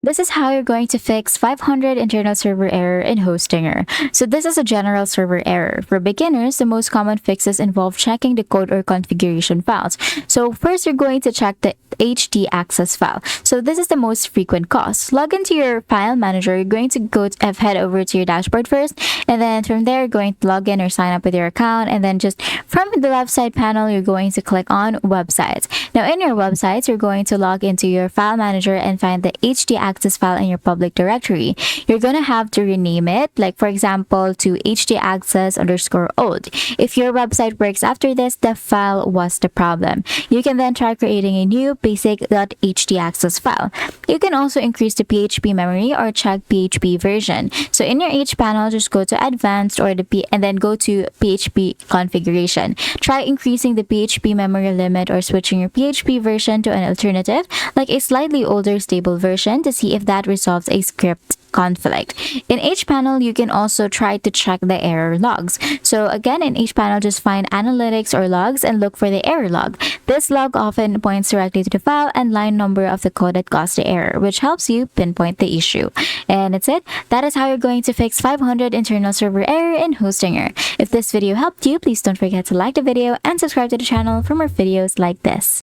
This is how you're going to fix 500 internal server error in Hostinger. So this is a general server error. For beginners, the most common fixes involve checking the code or configuration files. So first, you're going to check the HD access file. So this is the most frequent cause. Log into your file manager. You're going to head over to your dashboard first, and then from there, you're going to log in or sign up with your account, and then just from the left side panel, you're going to click on websites. Now in your websites, you're going to log into your file manager and find the HD access file in your public directory. You're going to have to rename it, like for example, to hdaccess_old. If your website works after this, the file was the problem. You can then try creating a new basic.hdaccess file. You can also increase the PHP memory or check PHP version. So in your H panel, just go to advanced or and then go to PHP configuration. Try increasing the PHP memory limit or switching your PHP version to an alternative, like a slightly older stable version, to see if that resolves a script conflict. In H panel, you can also try to check the error logs. So again, in H panel, just find analytics or logs and look for the error log. This log often points directly to the file and line number of the code that caused the error, which helps you pinpoint the issue. And that's it. That is how you're going to fix 500 internal server error in Hostinger. If this video helped you, please don't forget to like the video and subscribe to the channel for more videos like this.